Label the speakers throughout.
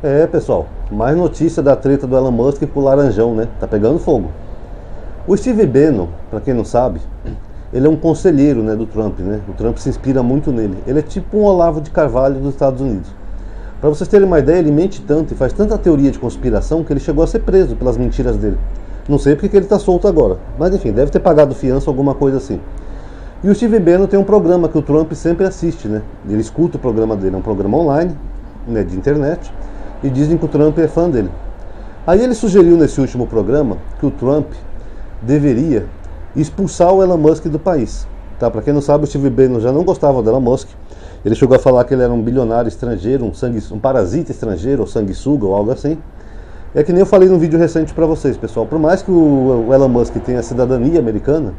Speaker 1: É, pessoal, mais notícia da treta do Elon Musk com o Laranjão, né? Tá pegando fogo. O Steve Bannon, para quem não sabe, ele é um conselheiro, né, do Trump, né? O Trump se inspira muito nele. Ele é tipo um Olavo de Carvalho dos Estados Unidos. Para vocês terem uma ideia, ele mente tanto e faz tanta teoria de conspiração que ele chegou a ser preso pelas mentiras dele. Não sei porque que ele está solto agora, mas enfim, deve ter pagado fiança ou alguma coisa assim. E o Steve Bannon tem um programa que o Trump sempre assiste, né? Ele escuta o programa dele, é um programa online, né, de internet, e dizem que o Trump é fã dele. Aí ele sugeriu nesse último programa que o Trump deveria expulsar o Elon Musk do país. Tá? Para quem não sabe, o Steve Bannon já não gostava do Elon Musk. Ele chegou a falar que ele era um bilionário estrangeiro, um parasita estrangeiro, ou sanguessuga, ou algo assim. É que nem eu falei num vídeo recente para vocês, pessoal. Por mais que o Elon Musk tenha cidadania americana,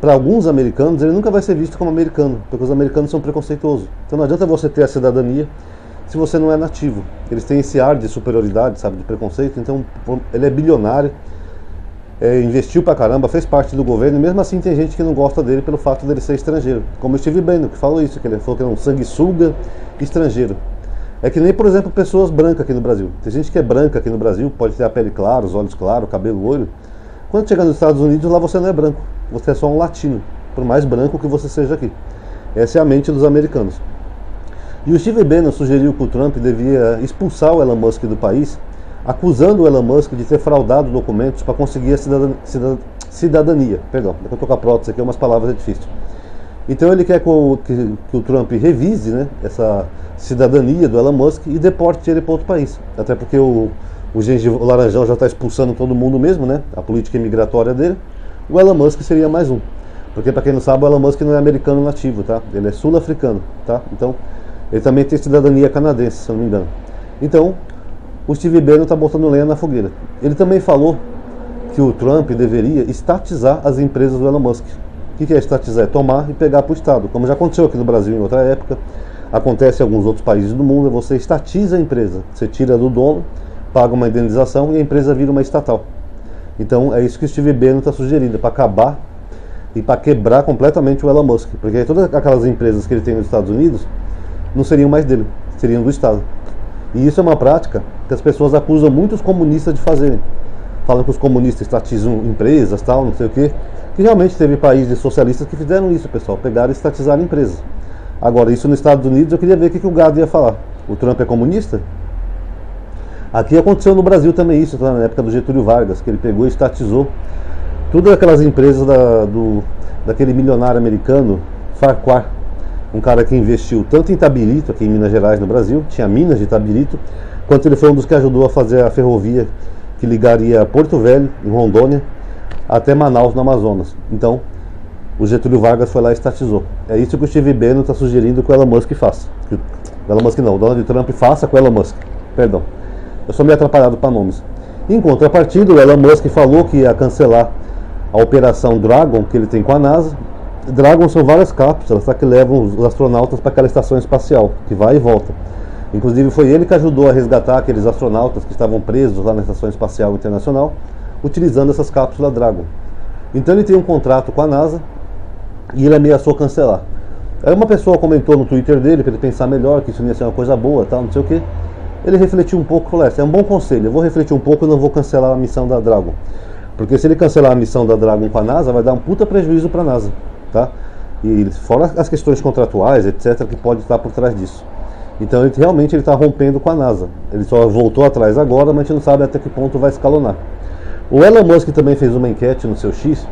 Speaker 1: para alguns americanos ele nunca vai ser visto como americano, porque os americanos são preconceituosos. Então não adianta você ter a cidadania se você não é nativo. Eles têm esse ar de superioridade, sabe, de preconceito. Então ele é bilionário, investiu pra caramba, fez parte do governo, e mesmo assim tem gente que não gosta dele pelo fato dele ser estrangeiro. Como o Steve Bannon, que falou isso, que ele falou que é um sanguessuga estrangeiro. É que nem, por exemplo, pessoas brancas aqui no Brasil. Tem gente que é branca aqui no Brasil, pode ter a pele clara, os olhos claros, cabelo loiro. Quando chega nos Estados Unidos, lá você não é branco, você é só um latino, por mais branco que você seja aqui. Essa é a mente dos americanos. E o Steve Bannon sugeriu que o Trump devia expulsar o Elon Musk do país, acusando o Elon Musk de ter fraudado documentos para conseguir a cidadania. Perdão, depois eu tô com a prótese aqui, umas palavras é difícil. Então ele quer que o Trump revise, né, essa cidadania do Elon Musk e deporte ele para outro país. Até porque o Laranjão já está expulsando todo mundo mesmo, né, a política imigratória dele. O Elon Musk seria mais um. Porque, para quem não sabe, o Elon Musk não é americano nativo, tá? Ele é sul-africano, tá? Então, ele também tem cidadania canadense, se eu não me engano. Então, o Steve Bannon está botando lenha na fogueira. Ele também falou que o Trump deveria estatizar as empresas do Elon Musk. O que é estatizar? É tomar e pegar para o Estado. Como já aconteceu aqui no Brasil em outra época, acontece em alguns outros países do mundo, você estatiza a empresa. Você tira do dono, paga uma indenização e a empresa vira uma estatal. Então, é isso que o Steve Bannon está sugerindo, para acabar e para quebrar completamente o Elon Musk. Porque todas aquelas empresas que ele tem nos Estados Unidos não seriam mais dele, seriam do Estado. E isso é uma prática que as pessoas acusam muitos comunistas de fazerem. Falam que os comunistas estatizam empresas, tal, não sei o quê. Que realmente teve países socialistas que fizeram isso, pessoal, pegaram e estatizaram empresas. Agora, isso nos Estados Unidos, eu queria ver o que o gado ia falar. O Trump é comunista? Aqui aconteceu no Brasil também isso, tá? Na época do Getúlio Vargas, que ele pegou e estatizou todas aquelas empresas daquele milionário americano, Farquhar. Um cara que investiu tanto em Itabirito, aqui em Minas Gerais, no Brasil, tinha minas de Itabirito, quanto ele foi um dos que ajudou a fazer a ferrovia que ligaria Porto Velho, em Rondônia, até Manaus, no Amazonas. Então, o Getúlio Vargas foi lá e estatizou. É isso que o Steve Bannon está sugerindo que o Elon Musk faça. O Elon Musk não, o Donald Trump faça com o Elon Musk. Perdão, eu sou meio atrapalhado para nomes. Em contrapartida, o Elon Musk falou que ia cancelar a operação Dragon que ele tem com a NASA. Dragon são várias cápsulas, tá, que levam os astronautas para aquela estação espacial, que vai e volta. Inclusive foi ele que ajudou a resgatar aqueles astronautas que estavam presos lá na Estação Espacial Internacional, utilizando essas cápsulas Dragon. Então ele tem um contrato com a NASA e ele ameaçou cancelar. Aí uma pessoa comentou no Twitter dele para ele pensar melhor, que isso ia ser uma coisa boa, tal, não sei o que. Ele refletiu um pouco e falou: é um bom conselho, eu vou refletir um pouco e não vou cancelar a missão da Dragon. Porque se ele cancelar a missão da Dragon com a NASA, vai dar um puta prejuízo para a NASA. Tá? E fora as questões contratuais, etc., que pode estar por trás disso. Então ele realmente está rompendo com a NASA. Ele só voltou atrás agora, mas a gente não sabe até que ponto vai escalonar. O Elon Musk também fez uma enquete no seu X,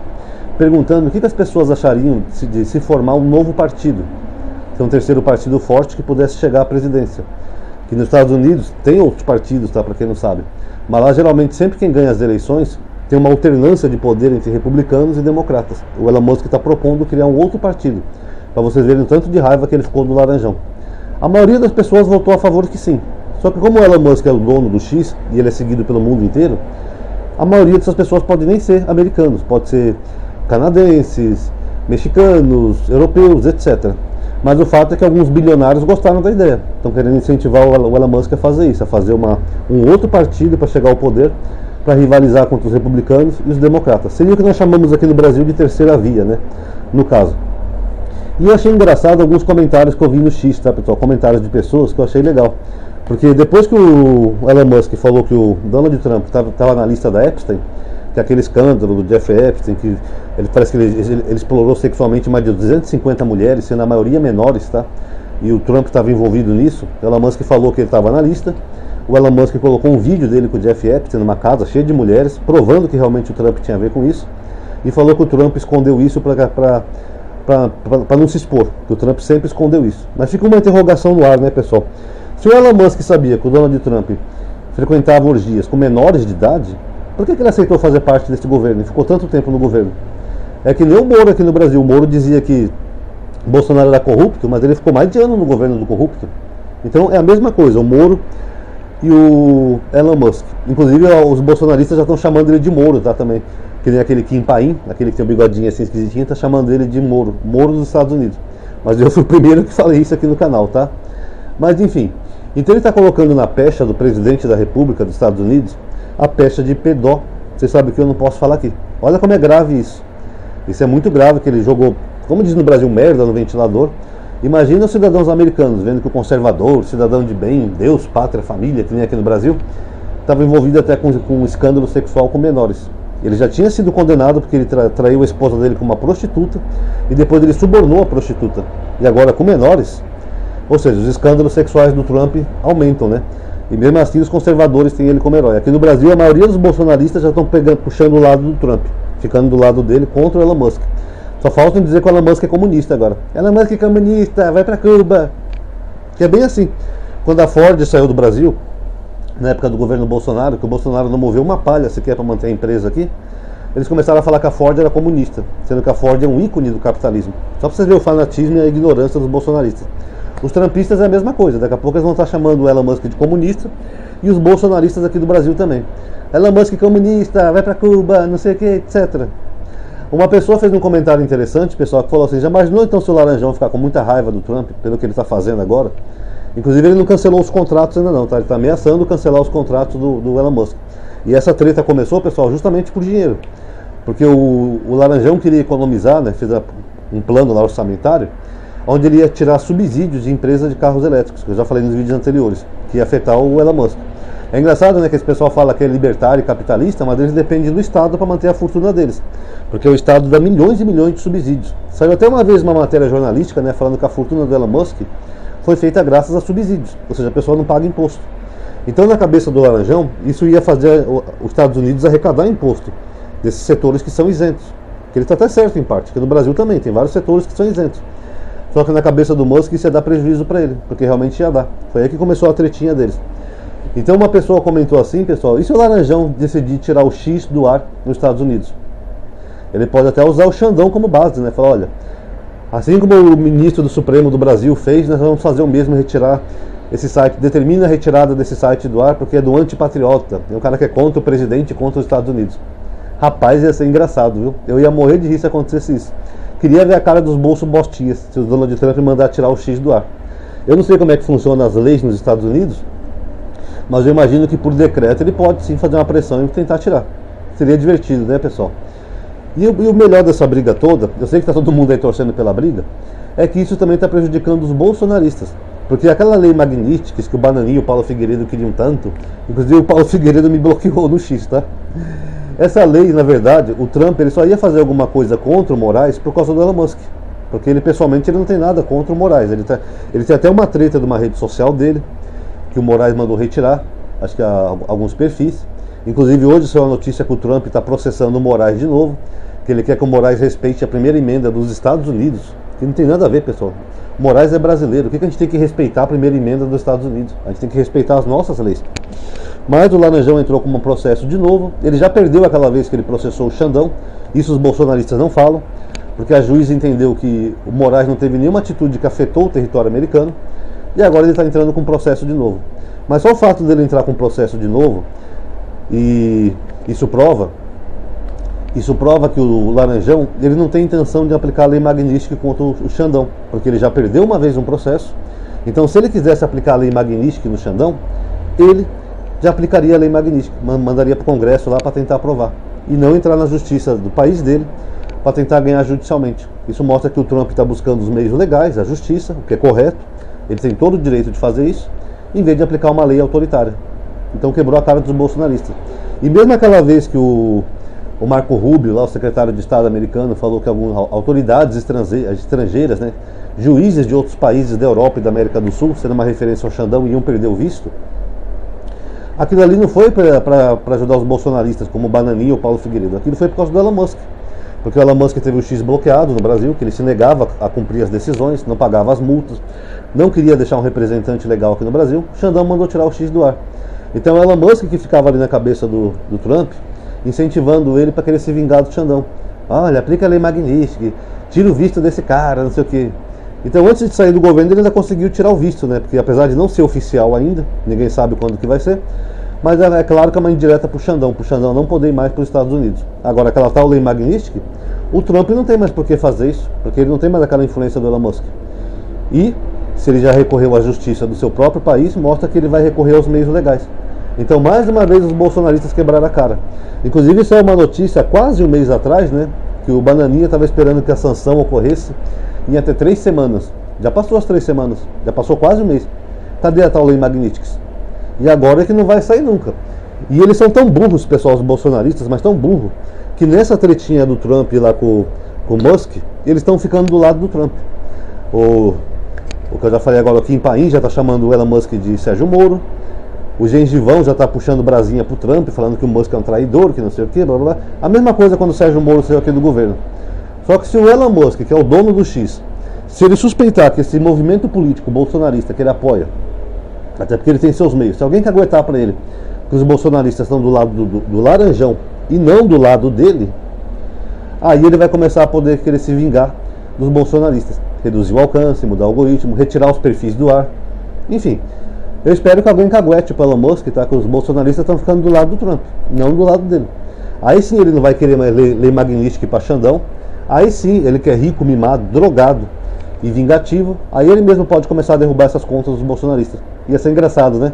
Speaker 1: perguntando o que as pessoas achariam de se formar um novo partido, que é um terceiro partido forte que pudesse chegar à presidência. Que nos Estados Unidos tem outros partidos, tá, para quem não sabe, mas lá geralmente sempre quem ganha as eleições tem uma alternância de poder entre republicanos e democratas. O Elon Musk está propondo criar um outro partido, para vocês verem o tanto de raiva que ele ficou do Laranjão. A maioria das pessoas votou a favor que sim. Só que como o Elon Musk é o dono do X e ele é seguido pelo mundo inteiro, a maioria dessas pessoas pode nem ser americanos, pode ser canadenses, mexicanos, europeus, etc. Mas o fato é que alguns bilionários gostaram da ideia. Estão querendo incentivar o Elon Musk a fazer isso, a fazer um outro partido para chegar ao poder, para rivalizar contra os republicanos e os democratas. Seria o que nós chamamos aqui no Brasil de terceira via, né? No caso. E eu achei engraçado alguns comentários que eu vi no X, tá, pessoal? Comentários de pessoas que eu achei legal. Porque depois que o Elon Musk falou que o Donald Trump estava na lista da Epstein, que é aquele escândalo do Jeff Epstein, que ele parece que ele explorou sexualmente mais de 250 mulheres, sendo a maioria menores, tá? E o Trump estava envolvido nisso. O Elon Musk falou que ele estava na lista. O Elon Musk colocou um vídeo dele com o Jeff Epstein numa casa cheia de mulheres, provando que realmente o Trump tinha a ver com isso. E falou que o Trump escondeu isso para não se expor, que o Trump sempre escondeu isso. Mas fica uma interrogação no ar, né, pessoal? Se o Elon Musk sabia que o Donald Trump frequentava orgias com menores de idade, por que ele aceitou fazer parte desse governo e ficou tanto tempo no governo? É que nem o Moro aqui no Brasil. O Moro dizia que Bolsonaro era corrupto, mas ele ficou mais de ano no governo do corrupto. Então é a mesma coisa, o Moro e o Elon Musk. Inclusive os bolsonaristas já estão chamando ele de Moro, tá, também. Que nem aquele Kim Paim, aquele que tem um bigodinho assim esquisitinho, está chamando ele de Moro, Moro dos Estados Unidos. Mas eu fui o primeiro que falei isso aqui no canal, tá? Mas enfim, então ele está colocando na pecha do presidente da República dos Estados Unidos a pecha de pedó. Vocês sabem que eu não posso falar aqui. Olha como é grave isso. Isso é muito grave, que ele jogou, como diz no Brasil, merda no ventilador. Imagina os cidadãos americanos vendo que o conservador, cidadão de bem, Deus, pátria, família, que nem aqui no Brasil, estava envolvido até com um escândalo sexual com menores. Ele já tinha sido condenado porque ele traiu a esposa dele com uma prostituta e depois ele subornou a prostituta. E agora com menores. Ou seja, os escândalos sexuais do Trump aumentam, né? E mesmo assim os conservadores têm ele como herói. Aqui no Brasil a maioria dos bolsonaristas já estão puxando o lado do Trump, ficando do lado dele contra o Elon Musk. Só falta dizer que o Elon Musk é comunista agora. Elon Musk é comunista, vai pra Cuba. Que é bem assim. Quando a Ford saiu do Brasil, na época do governo Bolsonaro, que o Bolsonaro não moveu uma palha sequer para manter a empresa aqui, eles começaram a falar que a Ford era comunista, sendo que a Ford é um ícone do capitalismo. Só para vocês verem o fanatismo e a ignorância dos bolsonaristas. Os trumpistas é a mesma coisa, daqui a pouco eles vão estar chamando o Elon Musk de comunista e os bolsonaristas aqui do Brasil também. Elon Musk é comunista, vai para Cuba, não sei o que, etc. Uma pessoa fez um comentário interessante, pessoal, que falou assim: já imaginou então se o Laranjão ficar com muita raiva do Trump, pelo que ele está fazendo agora? Inclusive ele não cancelou os contratos ainda não, tá? Ele está ameaçando cancelar os contratos do Elon Musk. E essa treta começou, pessoal, justamente por dinheiro. Porque o Laranjão queria economizar, né? Fez um plano lá orçamentário, onde ele ia tirar subsídios de empresas de carros elétricos, que eu já falei nos vídeos anteriores, que ia afetar o Elon Musk. É engraçado, né, que esse pessoal fala que é libertário e capitalista, mas eles dependem do Estado para manter a fortuna deles. Porque o Estado dá milhões e milhões de subsídios. Saiu até uma vez uma matéria jornalística, né, falando que a fortuna do Elon Musk foi feita graças a subsídios, ou seja, a pessoa não paga imposto. Então, na cabeça do Laranjão, isso ia fazer os Estados Unidos arrecadar imposto desses setores que são isentos. Que ele está até certo em parte, que no Brasil também tem vários setores que são isentos. Só que na cabeça do Musk isso ia dar prejuízo para ele, porque realmente ia dar. Foi aí que começou a tretinha deles. Então uma pessoa comentou assim, pessoal: e se o Laranjão decidir tirar o X do ar nos Estados Unidos? Ele pode até usar o Xandão como base, né? Falar: olha, assim como o ministro do Supremo do Brasil fez, nós vamos fazer o mesmo, retirar esse site, determina a retirada desse site do ar porque é do antipatriota. É um cara que é contra o presidente e contra os Estados Unidos. Rapaz, ia ser engraçado, viu? Eu ia morrer de rir se acontecesse isso. Queria ver a cara dos bolsos bostinhas se o Donald Trump mandar tirar o X do ar. Eu não sei como é que funcionam as leis nos Estados Unidos, mas eu imagino que por decreto ele pode sim fazer uma pressão e tentar tirar. Seria divertido, né, pessoal? E o melhor dessa briga toda, eu sei que está todo mundo aí torcendo pela briga, é que isso também está prejudicando os bolsonaristas. Porque aquela lei Magnitsky, que o Bananinho e o Paulo Figueiredo queriam tanto, inclusive o Paulo Figueiredo me bloqueou no X, tá? Essa lei, na verdade, o Trump ele só ia fazer alguma coisa contra o Moraes por causa do Elon Musk. Porque ele, pessoalmente, ele não tem nada contra o Moraes. Ele tem até uma treta de uma rede social dele, que o Moraes mandou retirar, acho que alguns perfis. Inclusive, hoje saiu a notícia que o Trump está processando o Moraes de novo, que ele quer que o Moraes respeite a primeira emenda dos Estados Unidos, que não tem nada a ver, pessoal. O Moraes é brasileiro. O que a gente tem que respeitar? A primeira emenda dos Estados Unidos. A gente tem que respeitar as nossas leis. Mas o Laranjão entrou com um processo de novo. Ele já perdeu aquela vez que ele processou o Xandão. Isso os bolsonaristas não falam, porque a juíza entendeu que o Moraes não teve nenhuma atitude que afetou o território americano. E agora ele está entrando com um processo de novo. Mas só o fato dele entrar com um processo de novo, e isso prova que o Laranjão ele não tem intenção de aplicar a lei Magnitsky contra o Xandão, porque ele já perdeu uma vez um processo. Então, se ele quisesse aplicar a lei Magnitsky no Xandão, ele já aplicaria a lei Magnitsky, mandaria para o Congresso lá para tentar aprovar, e não entrar na justiça do país dele para tentar ganhar judicialmente. Isso mostra que o Trump está buscando os meios legais, a justiça, o que é correto. Ele tem todo o direito de fazer isso, em vez de aplicar uma lei autoritária. Então quebrou a cara dos bolsonaristas. E mesmo aquela vez que o Marco Rubio, lá, o secretário de Estado americano, falou que algumas autoridades estrangeiras, né, juízes de outros países da Europa e da América do Sul, sendo uma referência ao Xandão, iam perder o visto, aquilo ali não foi para ajudar os bolsonaristas, como o Bananinha ou o Paulo Figueiredo. Aquilo foi por causa do Elon Musk. Porque o Elon Musk teve o X bloqueado no Brasil, que ele se negava a cumprir as decisões, não pagava as multas, não queria deixar um representante legal aqui no Brasil. O Xandão mandou tirar o X do ar. Então o Elon Musk que ficava ali na cabeça do Trump, incentivando ele para querer se vingar do Xandão. Olha, aplica a lei Magnitsky, tira o visto desse cara, não sei o quê. Então antes de sair do governo ele ainda conseguiu tirar o visto, né? Porque apesar de não ser oficial ainda, ninguém sabe quando que vai ser, mas é claro que é uma indireta para o Xandão não poder ir mais para os Estados Unidos. Agora aquela tal lei Magnitsky, o Trump não tem mais por que fazer isso, porque ele não tem mais aquela influência do Elon Musk. E se ele já recorreu à justiça do seu próprio país, mostra que ele vai recorrer aos meios legais. Então mais uma vez os bolsonaristas quebraram a cara. Inclusive isso é uma notícia há quase um mês atrás, né? Que o Bananinha estava esperando que a sanção ocorresse em até 3 semanas. Já passou as 3 semanas, já passou quase um mês. Cadê a tal lei Magnitsky? E agora é que não vai sair nunca. E eles são tão burros, pessoal, os bolsonaristas, mas tão burros, que nessa tretinha do Trump lá com o Musk, eles estão ficando do lado do Trump. O que eu já falei agora, o Kim Paim já está chamando o Elon Musk de Sérgio Moro. O Gengivão já está puxando brasinha pro Trump, falando que o Musk é um traidor, que não sei o que, blá blá blá. A mesma coisa quando o Sérgio Moro saiu aqui do governo. Só que se o Elon Musk, que é o dono do X, se ele suspeitar que esse movimento político bolsonarista que ele apoia, até porque ele tem seus meios, se alguém quer aguentar para ele que os bolsonaristas estão do lado do Laranjão e não do lado dele, aí ele vai começar a poder querer se vingar dos bolsonaristas, reduzir o alcance, mudar o algoritmo, retirar os perfis do ar, enfim. Eu espero que alguém caguete para Elon Musk, tá? Que os bolsonaristas estão ficando do lado do Trump, não do lado dele. Aí sim ele não vai querer mais lei Magnitsky para Xandão, aí sim ele que é rico, mimado, drogado e vingativo, aí ele mesmo pode começar a derrubar essas contas dos bolsonaristas. Ia ser engraçado, né?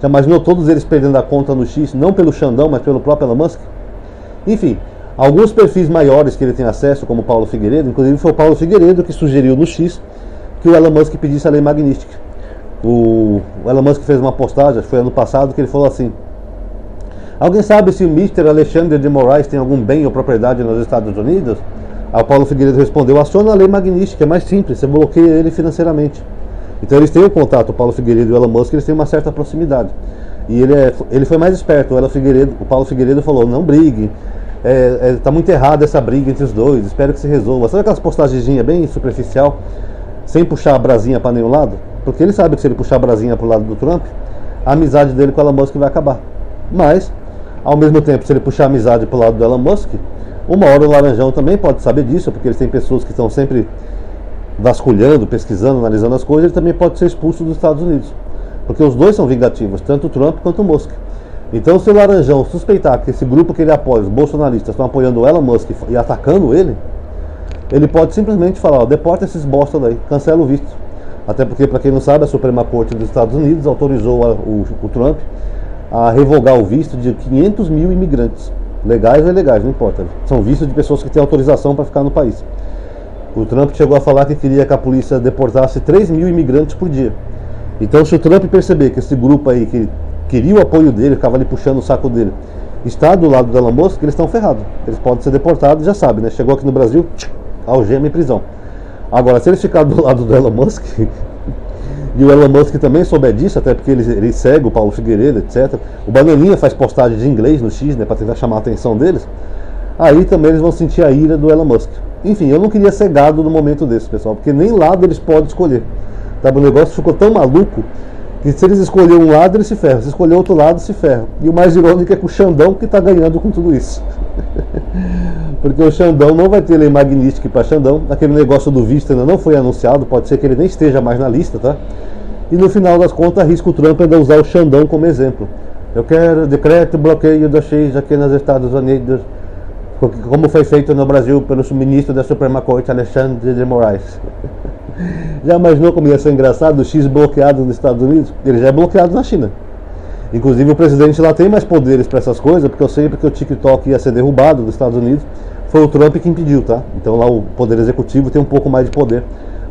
Speaker 1: Já imaginou todos eles perdendo a conta no X, não pelo Xandão, mas pelo próprio Elon Musk? Enfim, alguns perfis maiores que ele tem acesso, como o Paulo Figueiredo, inclusive foi o Paulo Figueiredo que sugeriu no X que o Elon Musk pedisse a lei Magnitsky. O Elon Musk fez uma postagem, foi ano passado, que ele falou assim: alguém sabe se o Mr. Alexandre de Moraes tem algum bem ou propriedade nos Estados Unidos? Aí o Paulo Figueiredo respondeu: aciona a lei Magnitsky, é mais simples, você bloqueia ele financeiramente. Então eles têm o contato, o Paulo Figueiredo e o Elon Musk, eles têm uma certa proximidade. E ele foi mais esperto, o Paulo Figueiredo falou: não brigue, tá muito errada essa briga entre os dois, espero que se resolva. Sabe aquelas postagenzinhas bem superficial, sem puxar a brasinha para nenhum lado? Porque ele sabe que se ele puxar a brasinha pro lado do Trump, a amizade dele com o Elon Musk vai acabar. Mas, ao mesmo tempo, se ele puxar a amizade pro lado do Elon Musk, uma hora o Laranjão também pode saber disso, porque eles têm pessoas que estão sempre vasculhando, pesquisando, analisando as coisas, ele também pode ser expulso dos Estados Unidos. Porque os dois são vingativos, tanto o Trump quanto o Musk. Então, se o Laranjão suspeitar que esse grupo que ele apoia, os bolsonaristas, estão apoiando o Elon Musk e atacando ele pode simplesmente falar: ó, deporta esses bosta daí, cancela o visto. Até porque, para quem não sabe, a Suprema Corte dos Estados Unidos autorizou o Trump a revogar o visto de 500 mil imigrantes, legais ou ilegais, não importa. São vistos de pessoas que têm autorização para ficar no país. O Trump chegou a falar que queria que a polícia deportasse 3 mil imigrantes por dia. Então, se o Trump perceber que esse grupo aí, que queria o apoio dele, ficava ali puxando o saco dele, está do lado do Elon Musk, eles estão ferrados. Eles podem ser deportados, já sabe, né? Chegou aqui no Brasil, algema e prisão. Agora, se eles ficarem do lado do Elon Musk, e o Elon Musk também souber disso, até porque ele segue o Paulo Figueiredo, etc. O Bananinha faz postagem de inglês no X, né, para tentar chamar a atenção deles. Aí também eles vão sentir a ira do Elon Musk. Enfim, eu não queria ser gado no momento desse, pessoal, porque nem lado eles podem escolher. Tá, o negócio ficou tão maluco que se eles escolherem um lado, eles se ferram. Se escolher outro lado, se ferram. E o mais irônico é que o Xandão que está ganhando com tudo isso. Porque o Xandão não vai ter lei Magnitsky para Xandão. Aquele negócio do visto ainda não foi anunciado. Pode ser que ele nem esteja mais na lista, tá? E no final das contas, arrisca o Trump ainda usar o Xandão como exemplo. Eu quero decreto bloqueio do X aqui nos Estados Unidos, como foi feito no Brasil pelo ministro da Suprema Corte, Alexandre de Moraes. Já imaginou como ia ser engraçado o X bloqueado nos Estados Unidos? Ele já é bloqueado na China. Inclusive o presidente lá tem mais poderes para essas coisas, porque eu sei que o TikTok ia ser derrubado dos Estados Unidos. foi o Trump que impediu, tá? Então lá o Poder Executivo tem um pouco mais de poder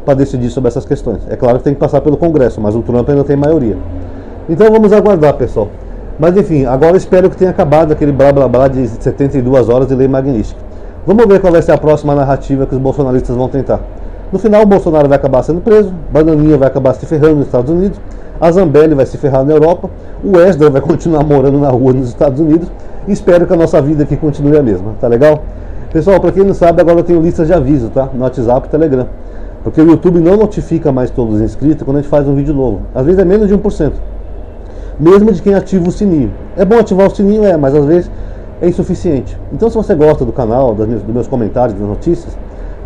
Speaker 1: para decidir sobre essas questões. É claro que tem que passar pelo Congresso, mas o Trump ainda tem maioria. Então vamos aguardar, pessoal. Mas enfim, agora espero que tenha acabado aquele blá blá blá de 72 horas de lei magnífica. Vamos ver qual vai ser a próxima narrativa que os bolsonaristas vão tentar. No final, o Bolsonaro vai acabar sendo preso, Bananinha vai acabar se ferrando nos Estados Unidos, a Zambelli vai se ferrar na Europa, o Esdras vai continuar morando na rua nos Estados Unidos, e espero que a nossa vida aqui continue a mesma, tá legal? Pessoal, para quem não sabe, agora eu tenho listas de aviso, tá? No WhatsApp e Telegram. Porque o YouTube não notifica mais todos os inscritos quando a gente faz um vídeo novo. Às vezes é menos de 1%. Mesmo de quem ativa o sininho. É bom ativar o sininho, mas às vezes é insuficiente. Então se você gosta do canal, dos meus comentários, das notícias,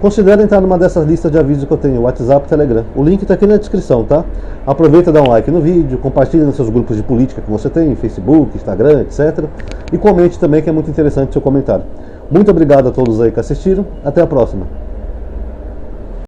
Speaker 1: considere entrar numa dessas listas de aviso que eu tenho, WhatsApp e Telegram. O link está aqui na descrição, tá? Aproveita e dá um like no vídeo, compartilha nos seus grupos de política que você tem, Facebook, Instagram, etc. E comente também, que é muito interessante o seu comentário. Muito obrigado a todos aí que assistiram. Até a próxima.